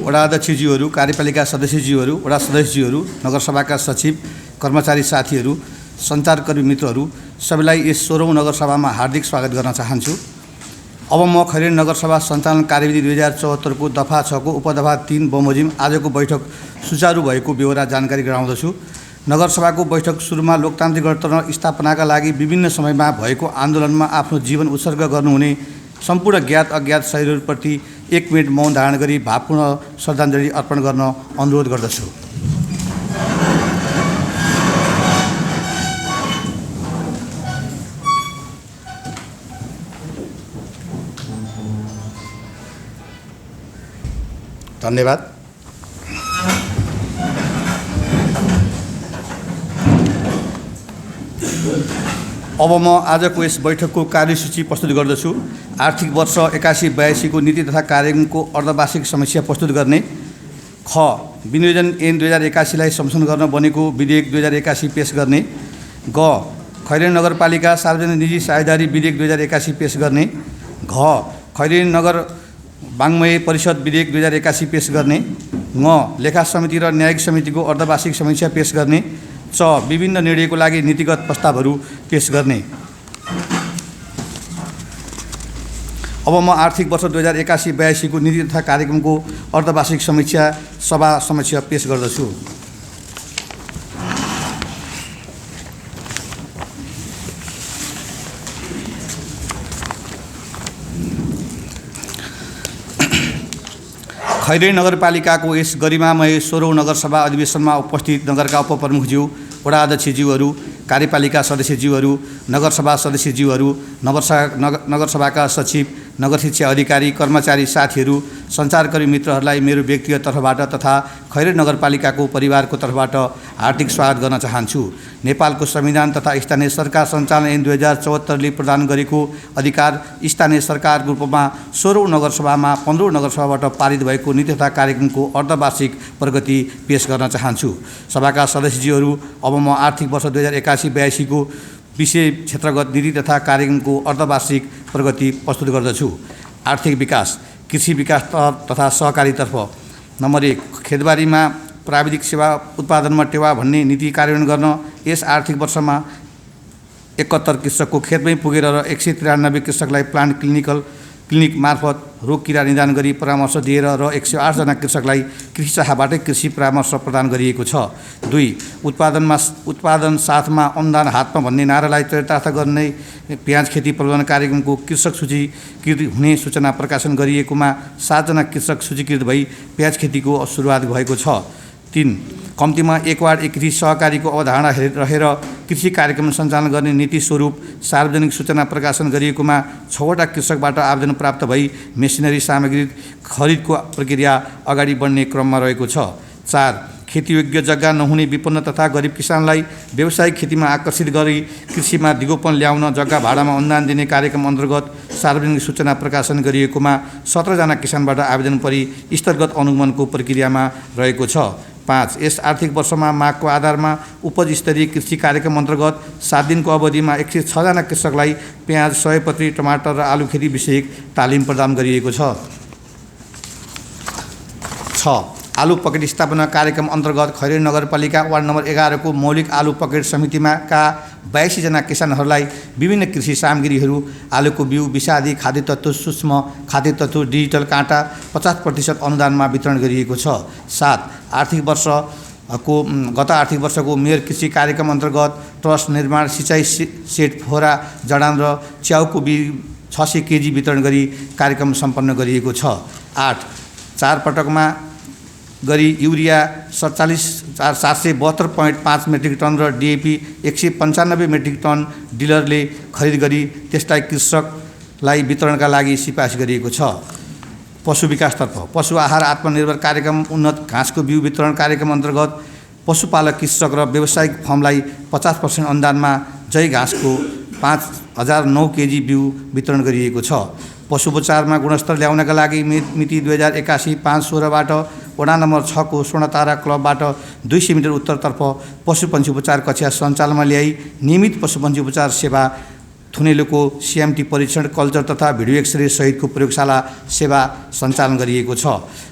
वडा अध्यक्षज्यूहरू, कार्यपालिका सदस्यज्यूहरू, वडा सदस्यज्यूहरू, नगरसभाका सचिव, कर्मचारी साथीहरू, सञ्चारकर्मी मित्रहरू सबैलाई यस 16औं नगरसभामा हार्दिक स्वागत गर्न चाहन्छु। अब म खैरेनी नगरसभा सञ्चालन कार्यविधि 2074 को दफा 6 को उपदफा 3 बमोजिम आजको बैठक सुचारू भएको बेहोरा जानकारी गराउँदछु। नगरसभाको बैठक सुरुमा लोकतान्त्रिक गणतन्त्र स्थापनाका लागि विभिन्न समयमा भएको आन्दोलनमा आफ्नो जीवन उत्सर्ग गर्नुहुने सम्पूर्ण ज्ञात अज्ञात शहीदहरूप्रति 1 मिनट मौन धारण गरी भावपूर्ण श्रद्धाञ्जली अर्पण गर्न अनुरोध गर्दछु। धन्यवाद। अब म आजको यस बैठकको कार्यसूची प्रस्तुत गर्दछु। आर्थिक वर्ष 81-82 को नीति तथा कार्यक्रमको अर्धवार्षिक समीक्षा प्रस्तुत गर्ने। ख विनियोजन ऐन 2081 लाई संशोधन गर्न बनेको विधेयक 2081 पेश गर्ने। ग खैरेनी नगरपालिका सार्वजनिक निजी साझेदारी विधेयक 2081 पेश गर्ने। घ खैरेनी नगर वाङ्मय परिषद विधेयक 2081 पेश गर्ने। ङ लेखा समिति र न्यायिक समितिको अर्धवार्षिक समीक्षा पेश गर्ने। च विभिन्न निर्णयको लागि नीतिगत प्रस्तावहरू पेश गर्ने। अब म आर्थिक वर्ष 2081-82 को नीति तथा कार्यक्रमको अर्धवार्षिक समीक्षा सभा समक्ष पेश गर्दछु। खैरेनी नगरपालिकाको यस गरिमामय 16औं नगरसभा अधिवेशनमा उपस्थित नगरका उपप्रमुखज्यू, वडा अध्यक्षज्यूहरू, कार्यपालिका सदस्यज्यूहरू, नगरसभा सदस्यज्यूहरू, नगरसभाका सचिव, नगर शिक्षा अधिकारी, कर्मचारी साथीहरू, सञ्चारकर्मी मित्रहरूलाई मेरो व्यक्तिगत तर्फबाट तथा खैरेनी नगरपालिकाको परिवारको तर्फबाट हार्दिक स्वागत गर्न चाहन्छु। नेपालको संविधान तथा स्थानीय सरकार सञ्चालन ऐन 2074 ले प्रदान गरेको अधिकार स्थानीय सरकारको रूपमा 16औं नगरसभामा 15औं नगरसभाबाट पारित भएको नीति तथा कार्यक्रमको अर्धवार्षिक प्रगति पेश गर्न चाहन्छु। सभाका सदस्यज्यूहरू, अब म आर्थिक वर्ष 2081-82 को विषय क्षेत्रगत नीति तथा कार्यक्रमको अर्धवार्षिक प्रगति प्रस्तुत गर्दछु। आर्थिक विकास, कृषि विकास तथा सहकारीतर्फ। नम्बर 1 खेतबारीमा प्राविधिक सेवा उत्पादनमा टेवा भन्ने नीति कार्यान्वयन गर्न। यस आर्थिक वर्षमा 71 कृषकको खेतमै पुगेर र 193 कृषकलाई प्लान्ट क्लिनिक मार्फत रोग किरा निदान गरी परामर्श दिएर र 108 जना कृषकलाई कृषि शाखाबाटै कृषि परामर्श प्रदान गरिएको छ। 2 उत्पादन साथमा अनुदान हातमा भन्ने नारालाई चरितार्थ गर्ने प्याज खेती प्रबन्धन कार्यक्रमको कृषक सूचीकृत हुने सूचना प्रकाशन गरिएकोमा 7 जना कृषक सूचीकृत भई प्याज खेतीको सुरुवात भएको छ। 3 कम्तीमा 1 वार्ड 1 कृषि सहकारीको अवधारणा रहेर कृषि कार्यक्रम सञ्चालन गर्ने नीति स्वरूप सार्वजनिक सूचना प्रकाशन गरिएकोमा 6 वटा कृषकबाट आवेदन प्राप्त भई मेसिनरी सामग्री खरिदको प्रक्रिया अगाडि बढ्ने क्रममा रहेको छ। 4 खेतीयोग्य जग्गा नहुने विपन्न तथा गरिब किसानलाई व्यावसायिक खेतीमा आकर्षित गरी कृषिमा दिगोपन ल्याउन जग्गा भाडामा अनुदान दिने कार्यक्रम अन्तर्गत सार्वजनिक सूचना प्रकाशन गरिएकोमा 17 जना किसानबाट आवेदन परी स्तरगत अनुगमनको प्रक्रियामा रहेको छ। 5 यस आर्थिक वर्षमा मागको आधारमा उपज स्तरीय कृषि कार्यक्रम अन्तर्गत 7 दिनको अवधिमा 106 जना कृषकलाई प्याज, सयपत्री, टमाटर र आलु खेती विषयक तालिम प्रदान गरिएको छ। 6 आलु पकेट स्थापना कार्यक्रम अन्तर्गत खैरेनी नगरपालिका वार्ड नम्बर 11 को मौलिक आलु पकेट समितिमा का 82 जना किसानहरूलाई विभिन्न कृषि सामग्रीहरू, आलुको बिउ, विषादी, खाद्य तत्त्व, सूक्ष्म खाद्य तत्त्व, डिजिटल काँटा 50% अनुदानमा वितरण गरिएको छ। 7 गत आर्थिक वर्षको मेयर कृषि कार्यक्रम अन्तर्गत ट्रस्ट निर्माण, सिँचाइ सेट, फोहरा जडान र च्याउको बिउ 600 केजी वितरण गरी कार्यक्रम सम्पन्न गरिएको छ। 8 4 पटकमा गरी युरिया 47,772.5 मेट्रिक टन र डिएपी 195 मेट्रिक टन डिलरले खरिद गरी त्यसलाई कृषकलाई वितरणका लागि सिफारिस गरिएको छ। पशु विकासतर्फ पशु आहार आत्मनिर्भर कार्यक्रम उन्नत घाँसको बिउ वितरण कार्यक्रम अन्तर्गत पशुपालक कृषक र व्यावसायिक फर्मलाई 50% अनुदानमा जय घाँसको 5009 केजी बिउ वितरण गरिएको छ। पशुपचारमा गुणस्तर ल्याउनका लागि मिति 2081-5-16बाट वडा नम्बर 6 को स्वर्णतारा क्लबबाट 200 मिटर उत्तरतर्फ पशुपन्छी उपचार कक्षा सञ्चालनमा ल्याई नियमित पशुपन्छी उपचार सेवा थुनेलुको CMT परीक्षण, कल्चर तथा भिडियो एक्सरे सहितको प्रयोगशाला सेवा सञ्चालन गरिएको छ।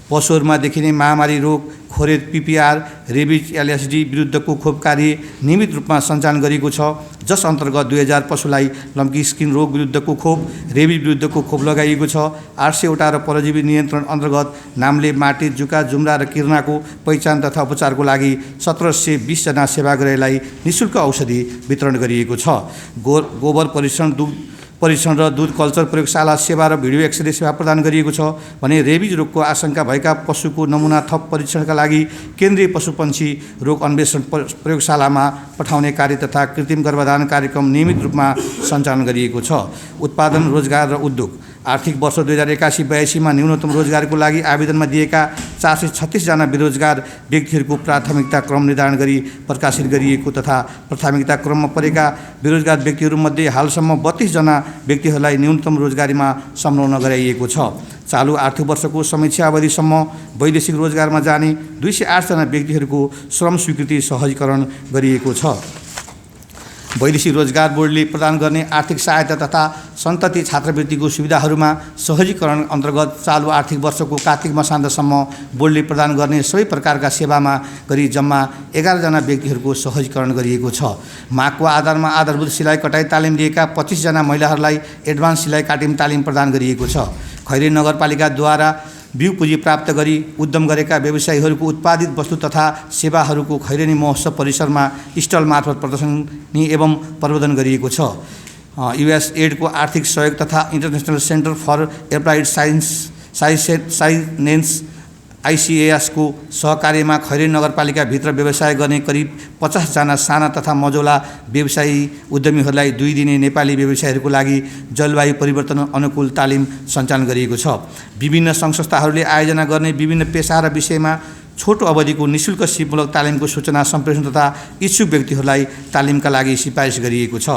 पशुहरूमा देखिने महामारी रोग, खोरेद, PPR, रेबिज, LSD विरुद्धको खोप कार्य नियमित रूपमा सञ्चालन गरिएको छ, जस अन्तर्गत 2000 पशुलाई लम्की स्किन रोग विरुद्धको खोप, रेबिज विरुद्धको खोप लगाइएको छ। 800 वटा र परजीवी नियन्त्रण अन्तर्गत नामले, माटे, जुका, जुम्रा र किर्नाको पहिचान तथा उपचारको लागि 1720 जना सेवाग्राहीलाई निःशुल्क औषधि वितरण गरिएको छ। गोबर परीक्षण र दूध कल्चर प्रयोगशाला सेवा र भिडियो एक्सरे सेवा प्रदान गरिएको छ भने रेबिज रोगको आशंका भएका पशुको नमुना थप परीक्षणका लागि केन्द्रीय पशुपन्छी रोग अन्वेषण प्रयोगशालामा पठाउने कार्य तथा कृत्रिम गर्भाधान कार्यक्रम नियमित रूपमा सञ्चालन गरिएको छ। उत्पादन, रोजगार र उद्योग आर्थिक वर्ष 2081-82 न्यूनतम रोजगारको लागि आवेदनमा दिएका 436 जना बेरोजगार व्यक्तिहरूको प्राथमिकता क्रम निर्धारण गरी प्रकाशित गरिएको तथा प्राथमिकता क्रममा परेका बेरोजगार व्यक्तिहरूमध्ये हालसम्म 32 जना व्यक्तिहरूलाई न्यूनतम रोजगारीमा सम्झौता गराइएको छ। चालु आर्थिक वर्षको समीक्षा अवधिसम्म वैदेशिक रोजगारमा जाने 208 जना व्यक्तिहरूको श्रम स्वीकृति सहजीकरण गरिएको छ। वैदेशिक रोजगार बोर्डले प्रदान गर्ने आर्थिक सहायता तथा सन्तति छात्रवृत्तिको सुविधाहरूमा सहजीकरण अन्तर्गत चालु आर्थिक वर्षको कार्तिक मसान्तसम्म बोर्डले प्रदान गर्ने सबै प्रकारका सेवामा गरी जम्मा 11 जना व्यक्तिहरूको सहजीकरण गरिएको छ। मागको आधारमा आधारभूत सिलाइ कटाइ तालिम लिएका 25 जना महिलाहरूलाई एडभान्स सिलाइ काटिम तालिम प्रदान गरिएको छ। खैरे नगरपालिकाद्वारा बिउ पुँजी प्राप्त गरी उद्यम गरेका व्यवसायीहरूको उत्पादित वस्तु तथा सेवाहरूको खैरेनी महोत्सव परिसरमा स्टल मार्फत प्रदर्शनी एवं प्रबन्धन गरिएको छ। USAIDको आर्थिक सहयोग तथा international centre for applied science ICAS को सहकार्यमा खैरेनी नगरपालिकाभित्र व्यवसाय गर्ने करिब 50 जना साना तथा मझौला व्यवसायी उद्यमीहरूलाई 2 दिने नेपाली व्यवसायीहरूको लागि जलवायु परिवर्तन अनुकूल तालिम सञ्चालन गरिएको छ। विभिन्न सङ्घ-संस्थाहरूले आयोजना गर्ने विभिन्न पेशा र विषयमा छोटो अवधिको निःशुल्क सिपमूलक तालिमको सूचना सम्प्रेषण तथा इच्छुक व्यक्तिहरूलाई तालिमका लागि सिफारिस गरिएको छ।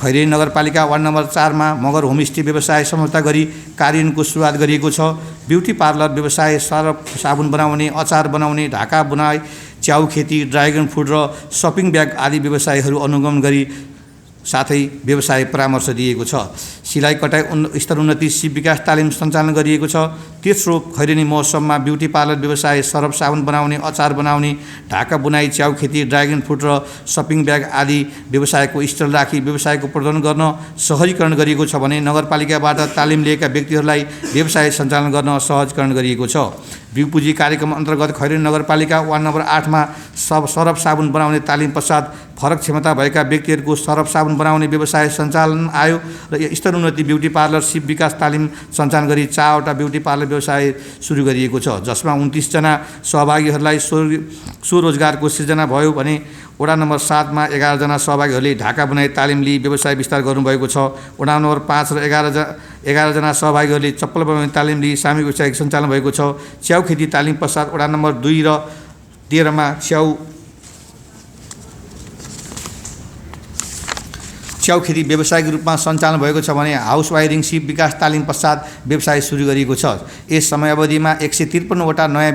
खैरेनी नगरपालिका वार्ड नम्बर 4 मा मगर होमस्टे व्यवसाय सम्झौता गरी कार्यान्वयनको सुरुवात गरिएको छ। ब्युटी पार्लर व्यवसाय, सरफ साबुन बनाउने, अचार बनाउने, ढाका बुनाइ, च्याउ खेती, ड्रागन फ्रुट र सपिङ ब्याग आदि व्यवसायहरू अनुगमन गरी साथै व्यवसाय परामर्श दिएको छ। सिलाइ कटाइ स्तर उन्नति सिप विकास तालिम सञ्चालन गरिएको छ। तेस्रो खैरेनी महोत्सवमा ब्युटी पार्लर व्यवसाय, सरफ साबुन बनाउने, अचार बनाउने, ढाका बुनाइ, च्याउ खेती, ड्रागन फ्रुट र सपिङ ब्याग आदि व्यवसायको स्टल राखी व्यवसायको प्रदर्शन गर्न सहजीकरण गरिएको छ भने नगरपालिकाबाट तालिम लिएका व्यक्तिहरूलाई व्यवसाय सञ्चालन गर्न सहजीकरण गरिएको छ। बिउ पुँजी कार्यक्रम अन्तर्गत खैरेनी नगरपालिका वार्ड नम्बर 8 मा सरफ साबुन बनाउने तालिम पश्चात फरक क्षमता भएका व्यक्तिहरूको सरफ साबुन बनाउने व्यवसाय सञ्चालन आयो र स्तर उन्नति ब्युटी पार्लर सिप विकास तालिम सञ्चालन गरी 4 वटा ब्युटी पार्लर व्यवसाय सुरु गरिएको छ, जसमा 29 जना सहभागीहरूलाई स्वरोजगारको सृजना भयो भने वडा नम्बर 7 मा 11 जना सहभागीहरूले ढाका बुनाइ तालिम लिई व्यवसाय विस्तार गर्नुभएको छ। वडा नम्बर 5 र 11 जना सहभागीहरूले चप्पल बनाउने तालिम लिई सामूहिक व्यवसाय सञ्चालन भएको छ। च्याउ खेती तालिम पश्चात वडा नम्बर 2 र 13 मा च्याउ खेती व्यावसायिक रूपमा सञ्चालन भएको छ भने हाउस वायरिङ सिप विकास तालिम पश्चात व्यवसाय सुरु गरिएको छ। यस समयावधिमा 153 वटा नयाँ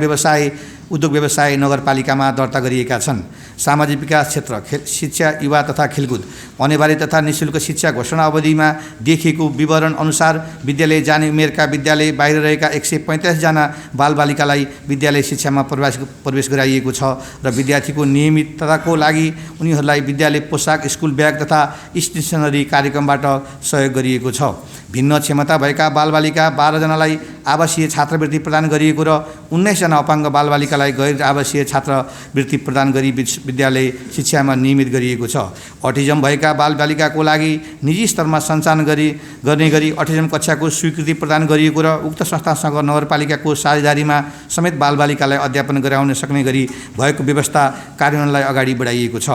उद्योग व्यवसाय नगरपालिकामा दर्ता गरिएका छन्। सामाजिक विकास क्षेत्र, शिक्षा, युवा तथा खेलकुद, अनिवार्य तथा निःशुल्क शिक्षा घोषणा अवधिमा देखिएको विवरण अनुसार विद्यालय जाने उमेरका विद्यालय बाहिर रहेका 145 जना बालबालिकालाई विद्यालय शिक्षामा प्रवेश गराइएको छ र विद्यार्थीको नियमितताको लागि उनीहरूलाई विद्यालय पोसाक, स्कुल ब्याग तथा स्टेसनरी कार्यक्रमबाट सहयोग गरिएको छ। भिन्न क्षमता भएका बालबालिका 12 जनालाई आवासीय छात्रवृत्ति प्रदान गरिएको र 19 जना अपाङ्ग बालबालिकालाई गैर आवासीय छात्रवृत्ति प्रदान गरी विद्यालय शिक्षामा नियमित गरिएको छ। अटिजम भएका बालबालिकाको लागि निजी स्तरमा सञ्चालन गर्ने गरी अटिजम कक्षाको स्वीकृति प्रदान गरिएको र उक्त संस्थासँग नगरपालिकाको साझेदारीमा समेत बालबालिकालाई अध्यापन गराउन सक्ने गरी भएको व्यवस्था कार्यान्वयनलाई अगाडि बढाइएको छ।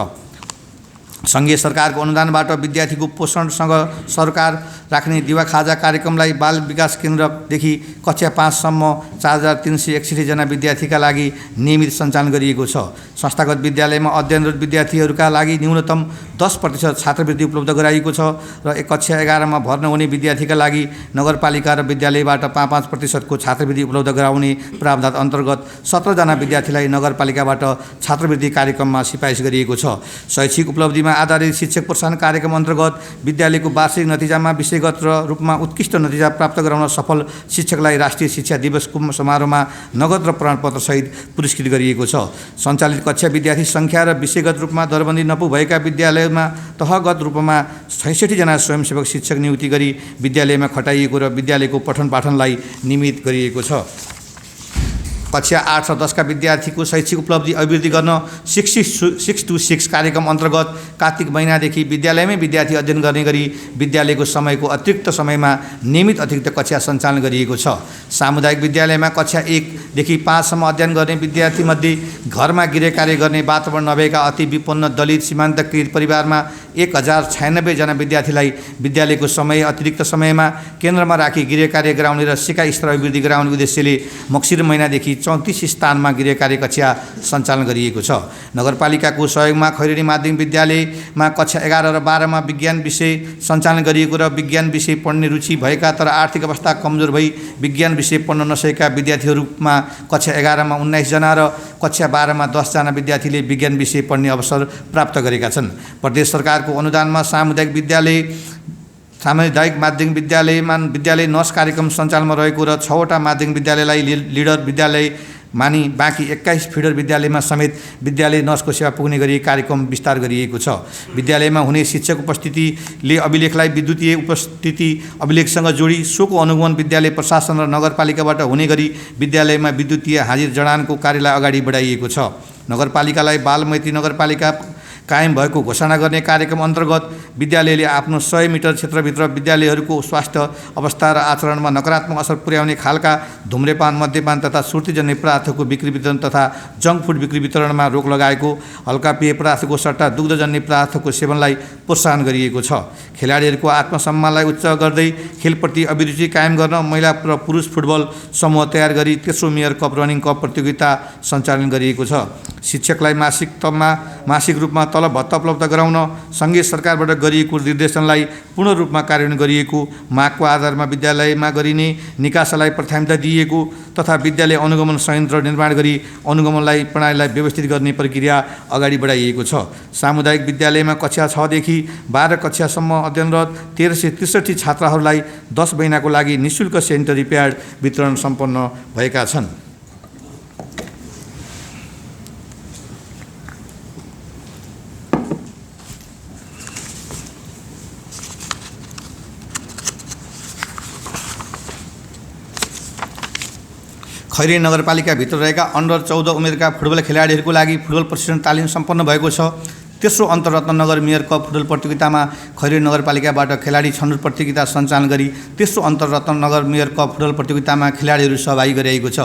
सङ्घीय सरकारको अनुदानबाट विद्यार्थीको पोषणसँग सरकार राख्ने दिवा खाजा कार्यक्रमलाई बाल विकास केन्द्रदेखि कक्षा 5 सम्म 4361 जना विद्यार्थीका लागि नियमित सञ्चालन गरिएको छ। संस्थागत विद्यालयमा अध्ययनरत विद्यार्थीहरूका लागि न्यूनतम 10% छात्रवृत्ति उपलब्ध गराइएको छ र कक्षा 11 मा भर्ना हुने विद्यार्थीका लागि नगरपालिका र विद्यालयबाट 5% को छात्रवृत्ति उपलब्ध गराउने प्रावधान अन्तर्गत 17 जना विद्यार्थीलाई नगरपालिकाबाट छात्रवृत्ति कार्यक्रममा सिफारिस गरिएको छ। शैक्षिक उपलब्धिमा आधारित शिक्षक प्रोत्साहन कार्यक्रम अन्तर्गत विद्यालयको वार्षिक नतिजामा विषयगत रूपमा उत्कृष्ट नतिजा प्राप्त गराउन सफल शिक्षकलाई राष्ट्रिय शिक्षा दिवसको समारोहमा नगद र प्रमाणपत्रसहित पुरस्कृत गरिएको छ। सञ्चालित कक्षा विद्यार्थी सङ्ख्या र विषयगत रूपमा दरबन्दी नपुगएका विद्यालयमा तहगत रूपमा 66 जना स्वयंसेवक शिक्षक नियुक्ति गरी विद्यालयमा खटाइएको र विद्यालयको पठन पाठनलाई नियमित गरिएको छ। कक्षा 8 र 10 का विद्यार्थीको शैक्षिक उपलब्धि अभिवृद्धि गर्न 6-6 कार्यक्रम अन्तर्गत कार्तिक महिनादेखि विद्यालयमै विद्यार्थी अध्ययन गर्ने गरी विद्यालयको समयको अतिरिक्त समयमा नियमित अतिरिक्त कक्षा सञ्चालन गरिएको छ। सामुदायिक विद्यालयमा कक्षा 1 देखि 5 सम्म अध्ययन गर्ने विद्यार्थीमध्ये घरमा गृह कार्य गर्ने वातावरण नभएका अति विपन्न दलित सीमान्तकृत परिवारमा 1096 जना विद्यार्थीलाई विद्यालयको समय अतिरिक्त समयमा केन्द्रमा राखी गृह कार्य गराउने र सिकाइ स्तर अभिवृद्धि गराउने उद्देश्यले मक्सिर महिनादेखि 34 स्थानमा गृह कार्य कक्षा सञ्चालन गरिएको छ। नगरपालिकाको सहयोगमा खैरेनी माध्यमिक विद्यालयमा कक्षा 11 र 12 मा विज्ञान विषय सञ्चालन गरिएको र विज्ञान विषय पढ्ने रुचि भएका तर आर्थिक अवस्था कमजोर भई विज्ञान विषय पढ्न नसकेका विद्यार्थीहरूमा कक्षा 11 मा 19 जना र कक्षा 12 मा 10 जना विद्यार्थीले विज्ञान विषय पढ्ने अवसर प्राप्त गरेका छन्। प्रदेश सरकारको अनुदानमा सामुदायिक माध्यमिक विद्यालयमा विद्यालय नर्स कार्यक्रम सञ्चालनमा रहेको र 6 वटा माध्यमिक विद्यालयलाई लिडर विद्यालय मानी बाँकी 21 फिडर विद्यालयमा समेत विद्यालय नर्सको सेवा पुग्ने गरी कार्यक्रम विस्तार गरिएको छ। विद्यालयमा हुने शिक्षक उपस्थितिले अभिलेखलाई विद्युतीय उपस्थिति अभिलेखसँग जोडी सोको अनुगमन विद्यालय प्रशासन र नगरपालिकाबाट हुने गरी विद्यालयमा विद्युतीय हाजिर जडानको कार्यलाई अगाडि बढाइएको छ। नगरपालिकालाई बाल मैत्री नगरपालिका कायम भएको घोषणा गर्ने कार्यक्रम अन्तर्गत विद्यालयले आफ्नो 100 मिटर क्षेत्रभित्र विद्यालयहरूको स्वास्थ्य अवस्था र आचरणमा नकारात्मक असर पुर्याउने खालका धुम्रेपान, मद्यपान तथा सुर्तीजन्य पदार्थको बिक्री वितरण तथा जङ्क फुड बिक्री वितरणमा रोक लगाएको, हल्का पेय पदार्थको सट्टा दुग्धजन्य पदार्थको सेवनलाई प्रोत्साहन गरिएको छ। खेलाडीहरूको आत्मसम्मानलाई उच्च गर्दै खेलप्रति अभिरुचि कायम गर्न महिला र पुरुष फुटबल समूह तयार गरी तेस्रो मेयर कप रनिङ कप प्रतियोगिता सञ्चालन गरिएको छ। शिक्षकलाई मासिक रूपमा तलब भत्ता उपलब्ध गराउन सङ्घीय सरकारबाट गरिएको निर्देशनलाई पूर्ण रूपमा कार्यान्वयन गरिएको, मागको आधारमा विद्यालयमा गरिने निकासालाई प्राथमिकता दिइएको तथा विद्यालय अनुगमन संयन्त्र निर्माण गरी अनुगमनलाई प्रणालीलाई व्यवस्थित गर्ने प्रक्रिया अगाडि बढाइएको छ। सामुदायिक विद्यालयमा कक्षा 6 देखि 12 कक्षासम्म अध्ययनरत 1363 छात्राहरूलाई 10 महिनाको लागि निःशुल्क सेनिटरी प्याड वितरण सम्पन्न भएका छन्। खैरेनी नगरपालिकाभित्र रहेका अन्डर 14 उमेरका फुटबल खेलाडीहरूको लागि फुटबल प्रशिक्षण तालिम सम्पन्न भएको छ। तेस्रो अन्तररत्न नगर मेयर कप फुटबल प्रतियोगितामा खैरेनी नगरपालिकाबाट खेलाडी छनौट प्रतियोगिता सञ्चालन गरी तेस्रो अन्तररत्न नगर मेयर कप फुटबल प्रतियोगितामा खेलाडीहरू सहभागी गराइएको छ।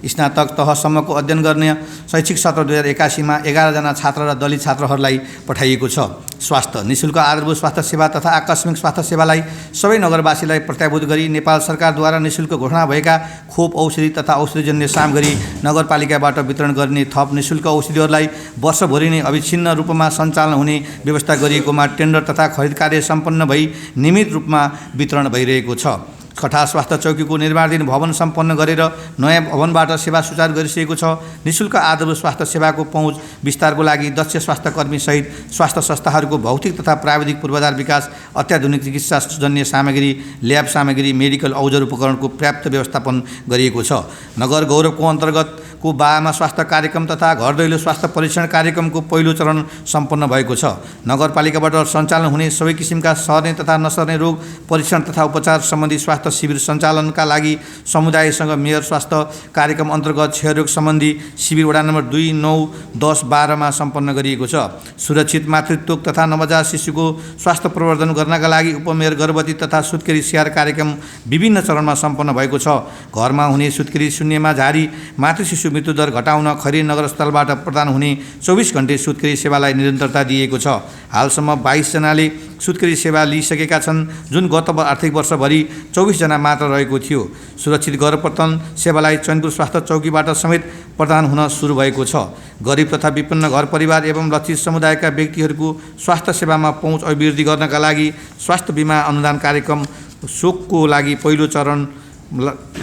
स्नातक तहसम्मको अध्ययन गर्ने शैक्षिक सत्र 2081 मा 11 जना छात्र र दलित छात्रहरूलाई पठाइएको छ। स्वास्थ्य निःशुल्क आधारभूत स्वास्थ्य सेवा तथा आकस्मिक स्वास्थ्य सेवालाई सबै नगरवासीलाई प्रत्याभूत गरी नेपाल सरकारद्वारा निःशुल्क घोषणा भएका खोप औषधि तथा औषधिजन्य सामग्री नगरपालिकाबाट वितरण गर्ने थप निःशुल्क औषधिहरूलाई वर्षभरि नै अविच्छिन्न रूपमा सञ्चालन हुने व्यवस्था गरिएकोमा टेन्डर तथा खरिद कार्य सम्पन्न भई नियमित रूपमा वितरण भइरहेको छ। कठा स्वास्थ्य चौकीको निर्माणाधीन भवन सम्पन्न गरेर नयाँ भवनबाट सेवा सुचारू गरिसकेको छ। निःशुल्क आधारभूत स्वास्थ्य सेवाको पहुँच विस्तारको लागि दक्ष स्वास्थ्य कर्मी सहित स्वास्थ्य संस्थाहरूको भौतिक तथा प्राविधिक पूर्वाधार विकास, अत्याधुनिक चिकित्साजन्य सामग्री, ल्याब सामग्री, मेडिकल औजार उपकरणको पर्याप्त व्यवस्थापन गरिएको छ। नगर गौरवको अन्तर्गतको बामा स्वास्थ्य कार्यक्रम तथा घर दैलो स्वास्थ्य परीक्षण कार्यक्रमको पहिलो चरण सम्पन्न भएको छ। नगरपालिकाबाट सञ्चालन हुने सबै किसिमका सर्ने तथा नसर्ने रोग परीक्षण तथा उपचार सम्बन्धी स्वास्थ्य शिविर सञ्चालनका लागि समुदायसँग मेयर स्वास्थ्य कार्यक्रम अन्तर्गत क्षयरोग सम्बन्धी शिविर वडा नम्बर 2, 9, 10, 12 मा सम्पन्न गरिएको छ। सुरक्षित मातृत्व तथा नवजात शिशुको स्वास्थ्य प्रवर्धन गर्नका लागि उपमेयर गर्भवती तथा सुत्केरी स्याहार कार्यक्रम विभिन्न चरणमा सम्पन्न भएको छ। घरमा हुने सुत्केरी शून्यमा झारी मातृ शिशु मृत्युदर घटाउन खैरेनी नगर अस्पतालबाट प्रदान हुने 24 घण्टे सुत्केरी सेवालाई निरन्तरता दिएको छ। हालसम्म 22 जनाले सुत्केरी सेवा लिइसकेका छन्, जुन गत आर्थिक वर्षभरि 24 जना मात्र रहेको थियो। सुरक्षित गर्भप्रतन सेवालाई चैनपुर स्वास्थ्य चौकीबाट समेत प्रदान हुन सुरु भएको छ। गरिब तथा विपन्न घर परिवार एवं लक्षित समुदायका व्यक्तिहरूको स्वास्थ्य सेवामा पहुँच अभिवृद्धि गर्नका लागि स्वास्थ्य बिमा अनुदान कार्यक्रम शोकको लागि पहिलो चरण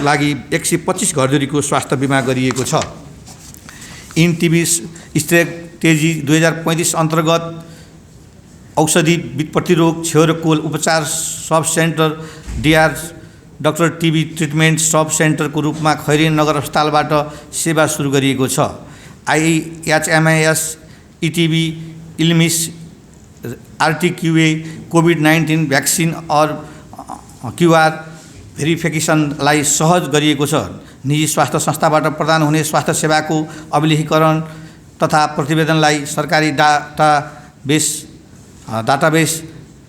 लागि 125 घरधुरीको स्वास्थ्य बिमा गरिएको छ। इन टिभी स्ट्रेटेजी 2035 अन्तर्गत औषधि प्रतिरोग क्षयरोग उपचार sub centre DR doctor TB treatment sub सेन्टरको रूपमा खैरेनी नगर अस्पतालबाट सेवा सुरु गरिएको छ। IHMIS, ETB, इल्मिस, RTQA, COVID-19 vaccine और QR भेरिफिकेसनलाई सहज गरिएको छ। निजी स्वास्थ्य संस्थाबाट प्रदान हुने स्वास्थ्य सेवाको अभिलेखीकरण तथा प्रतिवेदनलाई सरकारी डाटाबेस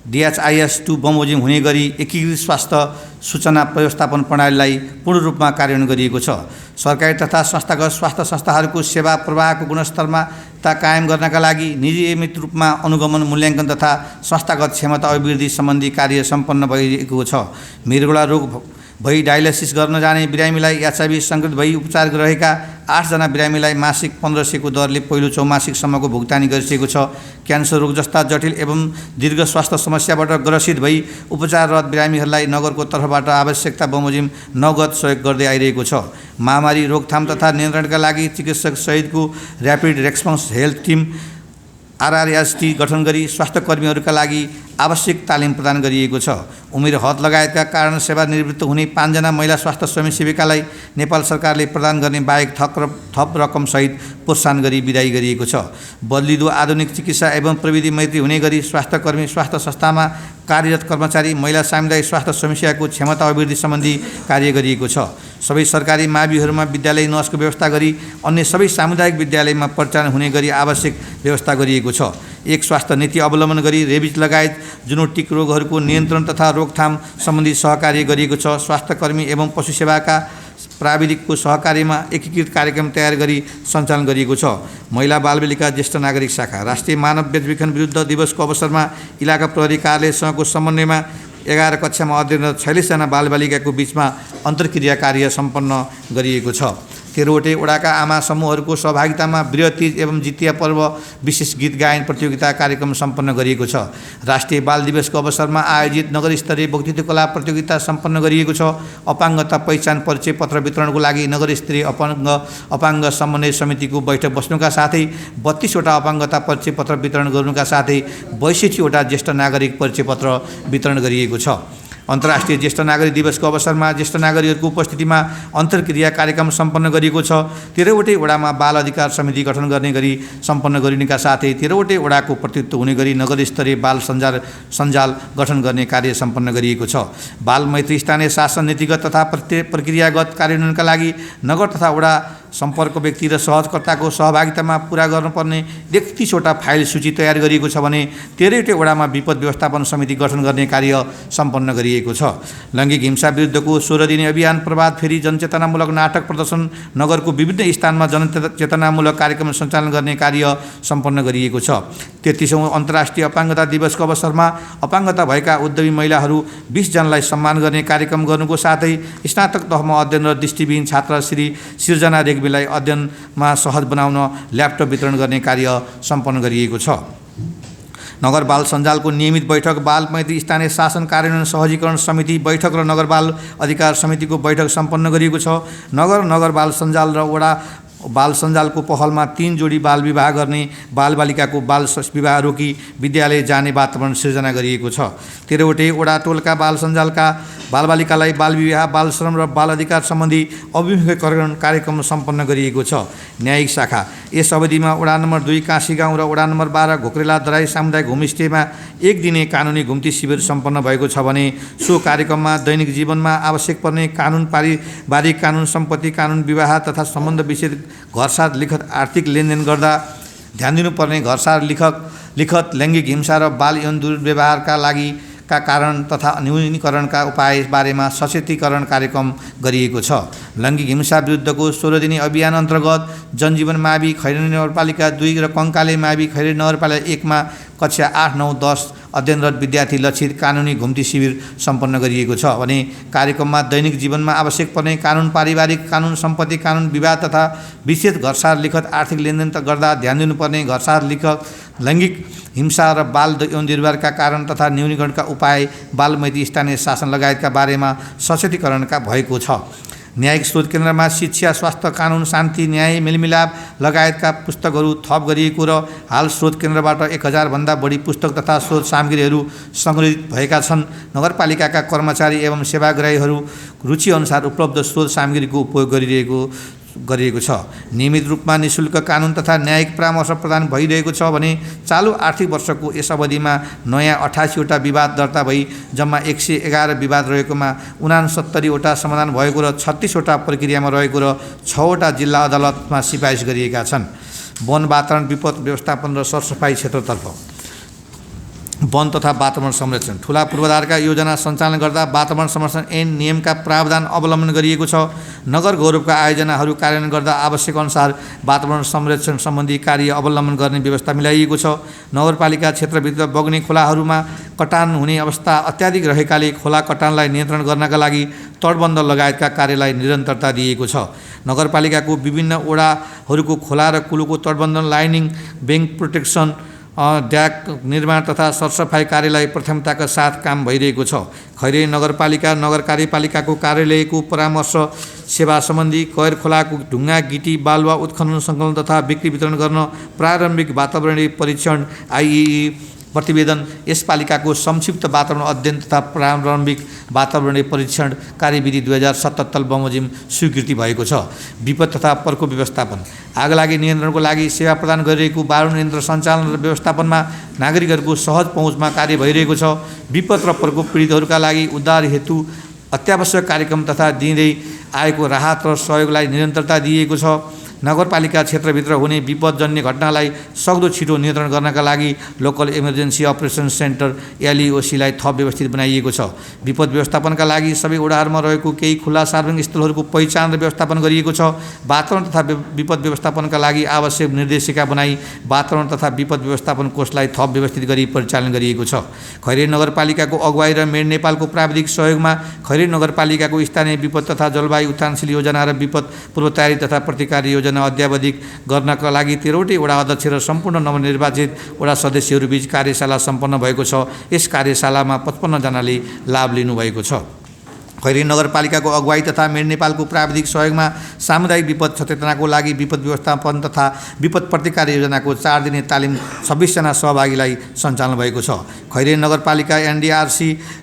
DHIS2 बमोजिम हुने गरी एकीकृत स्वास्थ्य सूचना व्यवस्थापन प्रणालीलाई पूर्ण रूपमा कार्यान्वयन गरिएको छ। सरकारी तथा संस्थागत स्वास्थ्य संस्थाहरूको सेवा प्रवाहको गुणस्तरमा कायम गर्नका लागि नियमित रूपमा अनुगमन, मूल्याङ्कन तथा संस्थागत क्षमता अभिवृद्धि सम्बन्धी कार्य सम्पन्न भइरहेको छ। मृगौला रोग भई डायलिसिस गर्न जाने बिरामीलाई HIV सङ्क्रमित भई उपचार रहेका 8 जना बिरामीलाई मासिक 1500 को दरले पहिलो चौमासिकसम्मको भुक्तानी गरिसकेको छ। क्यान्सर रोग जस्ता जटिल एवं दीर्घ स्वास्थ्य समस्याबाट ग्रसित भई उपचाररत बिरामीहरूलाई नगरको तर्फबाट आवश्यकता बमोजिम नगद सहयोग गर्दै आइरहेको छ। महामारी रोकथाम तथा नियन्त्रणका लागि चिकित्सक सहितको rapid response health team RRST गठन गरी स्वास्थ्य कर्मीहरूका लागि आवश्यक तालिम प्रदान गरिएको छ। उमेर हद लगायतका कारण सेवानिवृत्त हुने 5 जना महिला स्वास्थ्य स्वयंसेविकालाई नेपाल सरकारले प्रदान गर्ने बाहेक थप रकमसहित प्रोत्साहन गरी विदाई गरिएको छ। बदलिदो आधुनिक चिकित्सा एवं प्रविधि मैत्री हुने गरी स्वास्थ्य कर्मी, स्वास्थ्य संस्थामा कार्यरत कर्मचारी, महिला सामुदायिक स्वास्थ्य स्वयंसेवाको क्षमता अभिवृद्धि सम्बन्धी कार्य गरिएको छ। सबै सरकारी माविहरूमा विद्यालय नर्सको व्यवस्था गरी अन्य सबै सामुदायिक विद्यालयमा परिचालन हुने गरी आवश्यक व्यवस्था गरिएको छ। एक स्वास्थ्य नीति अवलम्बन गरी रेबिज लगायत जुनोटिक रोगहरूको नियन्त्रण तथा रोकथाम सम्बन्धी सहकार्य गरिएको छ। स्वास्थ्य कर्मी एवं पशु सेवाका प्राविधिकको सहकार्यमा एकीकृत कार्यक्रम तयार गरी सञ्चालन गरिएको छ। महिला बालबालिका ज्येष्ठ नागरिक शाखा राष्ट्रिय मानव बेचबिखन विरुद्ध दिवसको अवसरमा इलाका प्रहरी कार्यालयसँगको समन्वयमा 11 कक्षामा अध्ययनरत 46 जना बालबालिकाको बीचमा अन्तर्क्रिया कार्य सम्पन्न गरिएको छ। 13वटै वडाका आमा समूहहरूको सहभागितामा बृहतीज एवं जितिया पर्व विशेष गीत गायन प्रतियोगिता कार्यक्रम सम्पन्न गरिएको छ। राष्ट्रिय बाल दिवसको अवसरमा आयोजित नगरस्तरीय वक्तृत्व कला प्रतियोगिता सम्पन्न गरिएको छ। अपाङ्गता पहिचान परिचय पत्र वितरणको लागि नगरस्तरीय अपाङ्ग समन्वय समितिको बैठक बस्नुका साथै 32 वटा अपाङ्गता परिचय पत्र वितरण गर्नुका साथै 62 वटा ज्येष्ठ नागरिक परिचय पत्र वितरण गरिएको छ। अन्तर्राष्ट्रिय ज्येष्ठ नागरिक दिवसको अवसरमा ज्येष्ठ नागरिकहरूको उपस्थितिमा अन्तर्क्रिया कार्यक्रम सम्पन्न गरिएको छ। 13वटै वडामा बाल अधिकार समिति गठन गर्ने गरी सम्पन्न गरिनुका साथै 13वटै वडाको प्रतिनिधित्व हुने गरी नगरस्तरीय बाल सञ्जाल गठन गर्ने कार्य सम्पन्न गरिएको छ। बाल मैत्री स्थानीय शासन नीतिगत तथा प्रक्रियागत कार्यान्वयनका लागि नगर तथा वडा सम्पर्क व्यक्ति र सहजकर्ताको सहभागितामा पुरा गर्नुपर्ने 31 वटा फाइल सूची तयार गरिएको छ भने 13वटै वडामा विपद व्यवस्थापन समिति गठन गर्ने कार्य सम्पन्न गरिएको छ। लैङ्गिक हिंसा विरुद्धको 16 दिने अभियान प्रभात फेरी जनचेतनामूलक नाटक प्रदर्शन नगरको विभिन्न स्थानमा जनचेतनामूलक कार्यक्रम सञ्चालन गर्ने कार्य सम्पन्न गरिएको छ। 33औं अन्तर्राष्ट्रिय अपाङ्गता दिवसको अवसरमा अपाङ्गता भएका उद्यमी महिलाहरू 20 जनालाई सम्मान गर्ने कार्यक्रम गर्नुको साथै स्नातक तहमा अध्ययनरत दृष्टिविहीन छात्र श्री सिर्जना रेग्मीलाई अध्ययनमा सहज बनाउन ल्यापटप वितरण गर्ने कार्य सम्पन्न गरिएको छ। नगर बाल सञ्जालको नियमित बैठक, बाल मैत्री स्थानीय शासन कार्यान्वयन सहजीकरण समिति बैठक र नगर बाल अधिकार समितिको बैठक सम्पन्न गरिएको छ। नगर बाल सञ्जाल र वडा बाल सञ्जालको पहलमा 3 जोडी बाल विवाह गर्ने, बालबालिकाको बाल विवाह रोकी विद्यालय जाने वातावरण सिर्जना गरिएको छ। 13वटै वडा टोलका बाल सञ्जालका बालबालिकालाई बाल विवाह, बाल श्रम र बाल अधिकार सम्बन्धी अभिमुखीकरण कार्यक्रम सम्पन्न गरिएको छ। न्यायिक शाखा यस अवधिमा वडा नम्बर 2 काँसी गाउँ र वडा नम्बर 12 घोक्रेला दराई सामुदायिक होमस्टेमा 1 दिने कानुनी घुम्ती शिविर सम्पन्न भएको छ भने सो कार्यक्रममा दैनिक जीवनमा आवश्यक पर्ने कानुन, पारिवारिक कानुन, सम्पत्ति कानुन, विवाह तथा सम्बन्ध विषय, घरसार लिखत आर्थिक लेनदेन गर्दा ध्यान दिनुपर्ने घरसार लिखत, लैङ्गिक हिंसा र बाल यौन दुर्व्यवहारका लागि का कारण तथा न्यूनीकरणका उपाय बारेमा सचेतीकरण कार्यक्रम गरिएको छ। लैङ्गिक हिंसा विरुद्धको 16 दिने अभियान अन्तर्गत जनजीवन मावि खैरेनी नगरपालिका 2 र कङ्काले मावि खैरेनी नगरपालिका 1 मा कक्षा 8, 9, 10 अध्ययनरत विद्यार्थी लक्षित कानुनी घुम्ती शिविर सम्पन्न गरिएको छ भने कार्यक्रममा दैनिक जीवनमा आवश्यक पर्ने कानुन, पारिवारिक कानुन, सम्पत्ति कानुन, विवाह तथा विशेष घरसार लिखत आर्थिक लेनदेन गर्दा ध्यान दिनुपर्ने घरसार लिखत, लैङ्गिक हिंसा र बाल यौन दुर्व्यवहारका कारण तथा न्यूनीकरणका उपाय, बाल मैत्री स्थानीय शासन लगायतका बारेमा सचेतीकरणका भएको छ। न्यायिक स्रोत केन्द्रमा शिक्षा, स्वास्थ्य, कानुन, शान्ति, न्याय, मेलमिलाप लगायतका पुस्तकहरू थप गरिएको र हाल स्रोत केन्द्रबाट 1000 भन्दा बढी पुस्तक तथा स्रोत सामग्रीहरू सङ्ग्रहित भएका छन्। नगरपालिकाका कर्मचारी एवं सेवाग्राहीहरू रुचिअनुसार उपलब्ध स्रोत सामग्रीको उपयोग गरिएको छ। नियमित रूपमा निःशुल्क कानुन तथा न्यायिक परामर्श प्रदान भइरहेको छ भने चालु आर्थिक वर्षको यस अवधिमा नयाँ 88 वटा विवाद दर्ता भई जम्मा 111 विवाद रहेकोमा 69 वटा समाधान भएको र 36 वटा प्रक्रियामा रहेको र 6 वटा जिल्ला अदालतमा सिफारिस गरिएका छन्। वन, वातावरण, विपद व्यवस्थापन र सरसफाई क्षेत्रतर्फ वन तथा वातावरण संरक्षण ठुला पूर्वाधारका योजना सञ्चालन गर्दा वातावरण संरक्षण ऐन नियमका प्रावधान अवलम्बन गरिएको छ। नगर गौरवका आयोजनाहरू कार्यान्वयन गर्दा आवश्यक अनुसार वातावरण संरक्षण सम्बन्धी कार्य अवलम्बन गर्ने व्यवस्था मिलाइएको छ। नगरपालिका क्षेत्रभित्र बग्ने खोलाहरूमा कटान हुने अवस्था अत्याधिक रहेकाले खोला कटानलाई नियन्त्रण गर्नका लागि तटबन्ध लगायतका कार्यलाई निरन्तरता दिएको छ। नगरपालिकाको विभिन्न वडाहरूको खोला र कुलोको तटबन्ध, लाइनिङ, ब्याङ्क प्रोटेक्सन, ड्याक निर्माण तथा सरसफाई कार्यलाई प्राथमिकताका साथ काम भइरहेको छ। खैरेनी नगरपालिका नगर कार्यपालिकाको कार्यालयको परामर्श सेवा सम्बन्धी कैर खोलाको ढुङ्गा, गिटी, बालुवा उत्खनन, सङ्कलन तथा बिक्री वितरण गर्न प्रारम्भिक वातावरणीय परीक्षण IEE प्रतिवेदन, यस पालिकाको संक्षिप्त वातावरण अध्ययन तथा प्रारम्भिक वातावरणीय परीक्षण कार्यविधि 2077 बमोजिम स्वीकृति भएको छ। विपद तथा प्रकोप व्यवस्थापन आगलागी नियन्त्रणको लागि सेवा प्रदान गरिरहेको बारुण यन्त्र सञ्चालन र व्यवस्थापनमा नागरिकहरूको सहज पहुँचमा कार्य भइरहेको छ। विपद र प्रकोप पीडितहरूका लागि उद्धार हेतु अत्यावश्यक कार्यक्रम तथा दिँदै आएको राहत र सहयोगलाई निरन्तरता दिएको छ। नगरपालिका क्षेत्रभित्र हुने विपदजन्य घटनालाई सक्दो छिटो नियन्त्रण गर्नका लागि लोकल इमर्जेन्सी अपरेसन सेन्टर LEOC-लाई थप व्यवस्थित बनाइएको छ। विपद व्यवस्थापनका लागि सबै वडाहरूमा रहेको केही खुला सार्वजनिक स्थलहरूको पहिचान र व्यवस्थापन गरिएको छ। वातावरण तथा विपद व्यवस्थापनका लागि आवश्यक निर्देशिका बनाई वातावरण तथा विपद व्यवस्थापन कोषलाई थप व्यवस्थित गरी परिचालन गरिएको छ। खैरेनी नगरपालिकाको अगुवाई र मेड नेपालको प्राविधिक सहयोगमा खैरेनी नगरपालिकाको स्थानीय विपद तथा जलवायु उत्थानशील योजना र विपद पूर्व तयारी तथा प्रतिकार योजना अद्यावधिक गर्नका लागि 13वटै वडा अध्यक्ष र सम्पूर्ण नवनिर्वाचित वडा सदस्यहरूबीच कार्यशाला सम्पन्न भएको छ। यस कार्यशालामा 55 जनाले लाभ लिनुभएको छ। खैरेनी नगरपालिकाको अगुवाई तथा मेड नेपालको प्राविधिक सहयोगमा सामुदायिक विपद सचेतनाको लागि विपद व्यवस्थापन तथा विपद प्रतिकार योजनाको 4 दिने तालिम 26 जना सहभागीलाई सञ्चालन भएको छ। खैरेनी नगरपालिका NDRC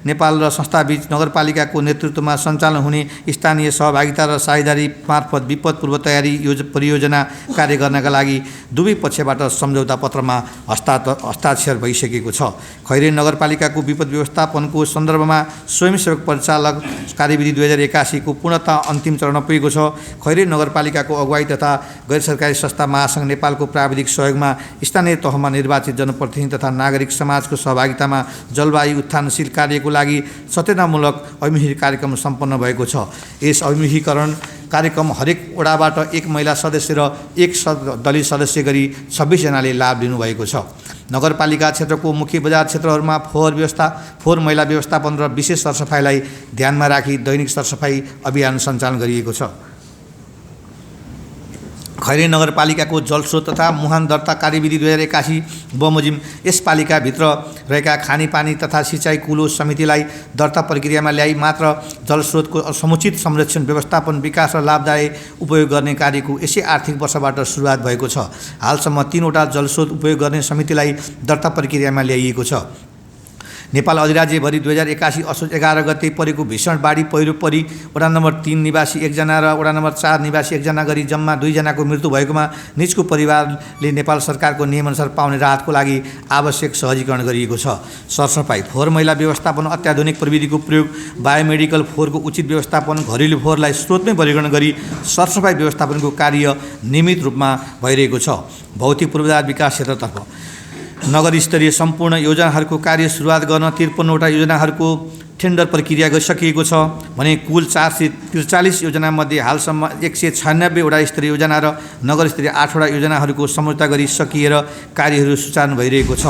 नेपाल र संस्थाबीच नगरपालिकाको नेतृत्वमा सञ्चालन हुने स्थानीय सहभागिता र साझेदारी मार्फत विपद पूर्व तयारी परियोजना कार्य गर्नका लागि दुवै पक्षबाट सम्झौता पत्रमा हस्ताक्षर भइसकेको छ। खैरेनी नगरपालिकाको विपद व्यवस्थापनको सन्दर्भमा स्वयंसेवक परिचालक कार्यविधि 2081 को पूर्णतः अन्तिम चरण पुगेको छ। खैरेनी नगरपालिकाको अगुवाई तथा गैर सरकारी संस्था महासङ्घ नेपालको प्राविधिक सहयोगमा स्थानीय तहमा निर्वाचित जनप्रतिनिधि तथा नागरिक समाजको सहभागितामा जलवायु उत्थानशील कार्यको लागि सचेतनामूलक अभिमुखी कार्यक्रम सम्पन्न भएको छ। यस अभिमुखीकरण कार्यक्रम हरेक वडाबाट 1 महिला सदस्य र 1 दलित सदस्य गरी 26 जनाले लाभ लिनुभएको छ। नगरपालिका क्षेत्रको मुख्य बजार क्षेत्रहरूमा फोहोर मैला व्यवस्थापन र विशेष सरसफाइलाई ध्यानमा राखी दैनिक सरसफाई अभियान सञ्चालन गरिएको छ। खैरेनी नगरपालिकाको जलस्रोत तथा मुहान दर्ता कार्यविधि 2081 बमोजिम यस पालिकाभित्र रहेका खानेपानी तथा सिँचाइ कुलो समितिलाई दर्ता प्रक्रियामा ल्याई मात्र जलस्रोतको समुचित संरक्षण, व्यवस्थापन, विकास र लाभदायी उपयोग गर्ने कार्यको यसै आर्थिक वर्षबाट सुरुवात भएको छ। हालसम्म 3 वटा जलस्रोत उपयोग गर्ने समितिलाई दर्ता प्रक्रियामा ल्याइएको छ। नेपाल अधिराज्यभरि 2081 असोज 11 गते परेको भीषण बाढी पहिरो परि वडा नम्बर 3 निवासी 1 जना र वडा नम्बर 4 निवासी 1 जना गरी जम्मा 2 जनाको मृत्यु भएकोमा निजको परिवारले नेपाल सरकारको नियमअनुसार पाउने राहतको लागि आवश्यक सहजीकरण गरिएको छ। सरसफाई, फोहोर मैला व्यवस्थापन, अत्याधुनिक प्रविधिको प्रयोग, बायोमेडिकल फोहोरको उचित व्यवस्थापन, घरेलु फोहोरलाई स्रोतमै वर्गीकरण गरी सरसफाई व्यवस्थापनको कार्य नियमित रूपमा भइरहेको छ। भौतिक पूर्वाधार विकास क्षेत्रतर्फ नगर स्तरीय सम्पूर्ण योजनाहरूको कार्य सुरुवात गर्न 53 वटा योजनाहरूको टेन्डर प्रक्रिया गरिसकिएको छ भने कुल 443 योजनामध्ये हालसम्म 196 वटा स्तरीय योजना र नगर स्तरीय 8 वटा योजनाहरूको सम्झौता गरी सकिएर कार्यहरू सुचारू भइरहेको छ।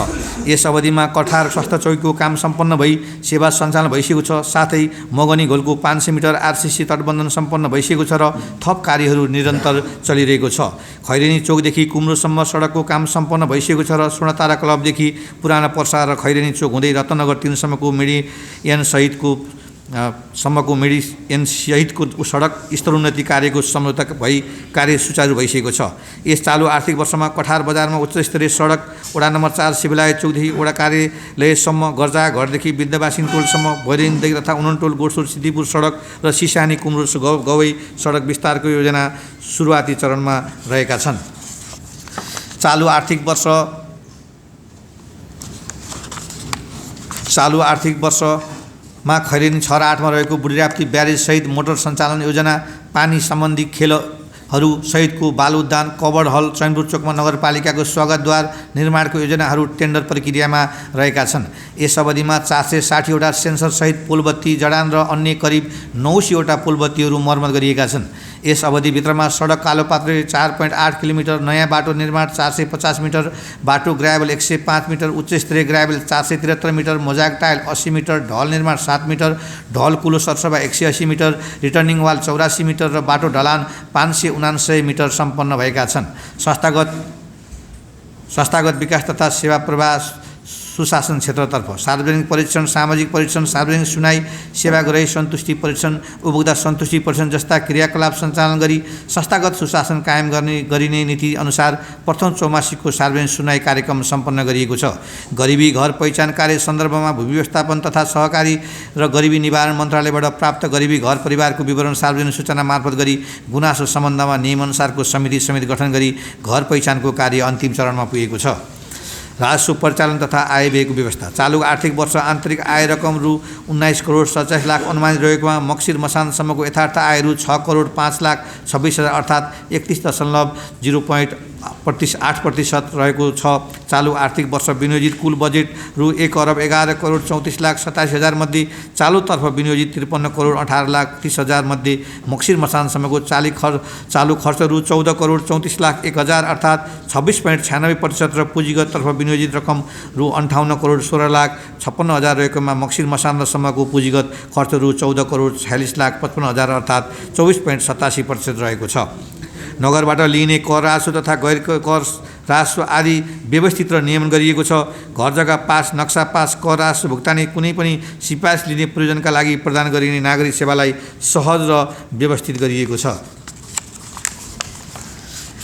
यस अवधिमा कठार स्वास्थ्य चौकीको काम सम्पन्न भई सेवा सञ्चालन भइसकेको छ। साथै मगनी घोलको 500 मिटर RCC तटबन्धन सम्पन्न भइसकेको छ र थप कार्यहरू निरन्तर चलिरहेको छ। खैरेनी चोकदेखि कुम्रोसम्म सडकको काम सम्पन्न भइसकेको छ र स्वर्णतारा क्लबदेखि पुराना पर्सा र खैरेनी चोक हुँदै रत्नगर 3 सम्मको मेडियन सहितको सम्मको मेडिएन सहितको सडक स्तरोन्नति कार्यको सम्झौता भई कार्य सुचारू भइसकेको छ। यस चालु आर्थिक वर्षमा कठार बजारमा उच्च स्तरीय सडक वडा नम्बर 4 शिवलाय चौकदेखि वडा कार्यालयसम्म, गर्जा घरदेखि विद्यावासिन टोलसम्म, भैरनदेखि तथा उनटोल गोडसोल सिद्धिपुर सडक र सिसानी कुम्रो गवै सडक विस्तारको योजना सुरुवाती चरणमा रहेका छन्। चालु आर्थिक वर्षमा खैरेनी 6 र 8 मा रहेको बुढीराप्ती ब्यारेज सहित मोटर सञ्चालन योजना, पानी सम्बन्धी खेलहरू सहितको बाल उद्यान, कबर्ड हल, चैनपुर चोकमा नगरपालिकाको स्वागतद्वार निर्माणको योजनाहरू टेन्डर प्रक्रियामा रहेका छन्। यस अवधिमा 460 वटा सेन्सर सहित पुलबत्ती जडान र अन्य करिब 900 वटा पुलबत्तीहरू मर्मत गरिएका छन्। यस अवधिभित्रमा सडक कालोपात्रे 4.8 किलोमिटर, नयाँ बाटो निर्माण 450 मिटर, बाटो ग्राभल 105 मिटर, उच्च स्तरीय ग्राभल 473 मिटर, मोजाक टायल 80 मिटर, ढल निर्माण 7 मिटर, ढल कुलो सरसभा 180 मिटर, रिटर्निङ वाल 84 मिटर र बाटो ढलान 579 मिटर सम्पन्न भएका छन्। संस्थागत विकास तथा सेवा प्रवाह सुशासन क्षेत्रतर्फ सार्वजनिक परीक्षण, सामाजिक परीक्षण, सार्वजनिक सुनाई, सेवाग्राही सन्तुष्टि परीक्षण, उपभोक्ता सन्तुष्टि परीक्षण जस्ता क्रियाकलाप सञ्चालन गरी संस्थागत सुशासन कायम गरिने नीति अनुसार प्रथम चौमासिकको सार्वजनिक सुनाई कार्यक्रम सम्पन्न गरिएको छ। गरिबी घर पहिचान कार्य सन्दर्भमा भूमि व्यवस्थापन तथा सहकारी र गरिबी निवारण मन्त्रालयबाट प्राप्त गरिबी घर परिवारको विवरण सार्वजनिक सूचना मार्फत गरी गुनासो सम्बन्धमा नियमअनुसारको समिति गठन गरी घर पहिचानको कार्य अन्तिम चरणमा पुगेको छ। राजस्व परिचालन तथा आय व्ययको व्यवस्था। चालु आर्थिक वर्ष आन्तरिक आय रकम रु 19 करोड 47 लाख अनुमानित रहेकोमा मक्सिर मसानसम्मको यथार्थ आय रु 6 करोड 5 लाख 26 हजार अर्थात् 31.08% रहेको छ। चालु आर्थिक वर्ष विनियोजित कुल बजेट रु 1 अरब 11 करोड 34 लाख 27 हजार मध्ये चालुतर्फ विनियोजित 53 करोड 18 लाख 30 हजार मध्ये मक्सिर मसानसम्मको चालु खर्च रु 14 करोड 34 लाख 1 हजार अर्थात् 26.96% र पुँजीगततर्फ विनियोजित रकम रु 58 करोड 16 लाख 56 हजार रहेकोमा मक्सिर मसानसम्मको पुँजीगत खर्च रु 14 करोड 46 लाख 55 हजार अर्थात् 24.87% रहेको छ। नगरबाट लिइने कर राजस्व तथा गैर कर राजस्व आदि व्यवस्थित र नियमन गरिएको छ। घर जग्गा पास, नक्सा पास, कर राजस्व भुक्तानी कुनै पनि सिफारिस लिने प्रयोजनका लागि प्रदान गरिने नागरिक सेवालाई सहज र व्यवस्थित गरिएको छ।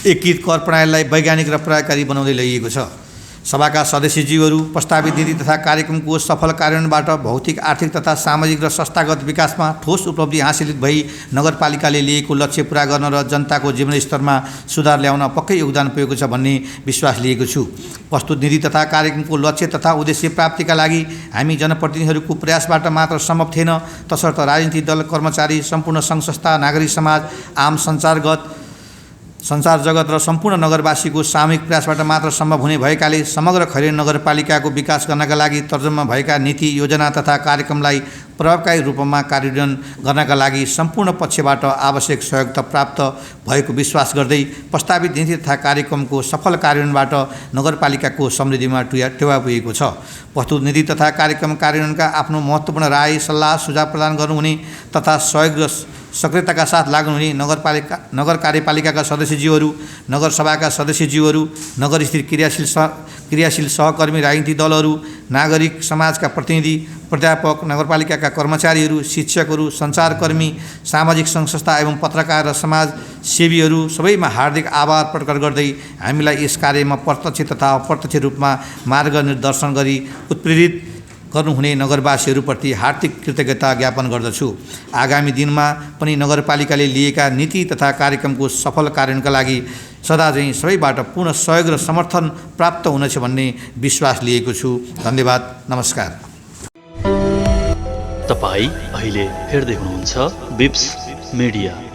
एकीकृत कर प्रणालीलाई वैज्ञानिक र प्रभावकारी बनाउँदै ल्याइएको छ। सभाका सदस्यज्यूहरू प्रस्तावित नीति तथा कार्यक्रमको सफल कार्यान्वयनबाट भौतिक, आर्थिक तथा सामाजिक र संस्थागत विकासमा ठोस उपलब्धि हासिल भई नगरपालिकाले लिएको लक्ष्य पूरा गर्न र जनताको जीवनस्तरमा सुधार ल्याउन पक्कै योगदान पुगेको छ भन्ने विश्वास लिएको छु। प्रस्तुत नीति तथा कार्यक्रमको लक्ष्य तथा उद्देश्य प्राप्तिका लागि हामी जनप्रतिनिधिहरूको प्रयासबाट मात्र सम्भव थिएन, तसर्थ राजनीतिक दल, कर्मचारी, सम्पूर्ण सङ्घ संस्था, नागरिक समाज, आम संसार जगत र सम्पूर्ण नगरवासीको सामूहिक प्रयासबाट मात्र सम्भव हुने भएकाले समग्र खैरेनी नगरपालिकाको विकास गर्नका लागि तर्जुमा भएका नीति, योजना तथा कार्यक्रमलाई प्रभावकारी रूपमा कार्यान्वयन गर्नका लागि सम्पूर्ण पक्षबाट आवश्यक सहयोग प्राप्त भएको विश्वास गर्दै प्रस्तावित नीति तथा कार्यक्रमको सफल कार्यान्वयनबाट नगरपालिकाको समृद्धिमा टेवा पुगेको छ। प्रस्तुत नीति तथा कार्यक्रम कार्यान्वयनका आफ्नो महत्त्वपूर्ण राय, सल्लाह, सुझाव प्रदान गर्नुहुने तथा सहयोग र सक्रियताका साथ लाग्नुहुने नगर कार्यपालिकाका सदस्यज्यूहरू, नगरसभाका सदस्यज्यूहरू, नगरस्थित क्रियाशील सहकर्मी, राजनीतिक दलहरू, नागरिक समाजका प्रतिनिधि, प्राध्यापक, नगरपालिकाका कर्मचारीहरू, शिक्षकहरू, सञ्चारकर्मी, सामाजिक सङ्घ संस्था एवं पत्रकार र समाजसेवीहरू सबैमा हार्दिक आभार प्रकट गर्दै हामीलाई यस कार्यमा प्रत्यक्ष तथा अप्रत्यक्ष रूपमा मार्गनिर्देशन गरी उत्प्रेरित गर्नुहुने नगरवासीहरूप्रति हार्दिक कृतज्ञता ज्ञापन गर्दछु। आगामी दिनमा पनि नगरपालिकाले लिएका नीति तथा कार्यक्रमको सफल कार्यान्वयनका लागि सदा चाहिँ सबैबाट पूर्ण सहयोग र समर्थन प्राप्त हुनेछ भन्ने विश्वास लिएको छु। धन्यवाद, नमस्कार। तपाईँ अहिले हेर्दै हुनुहुन्छ बिप्स मिडिया।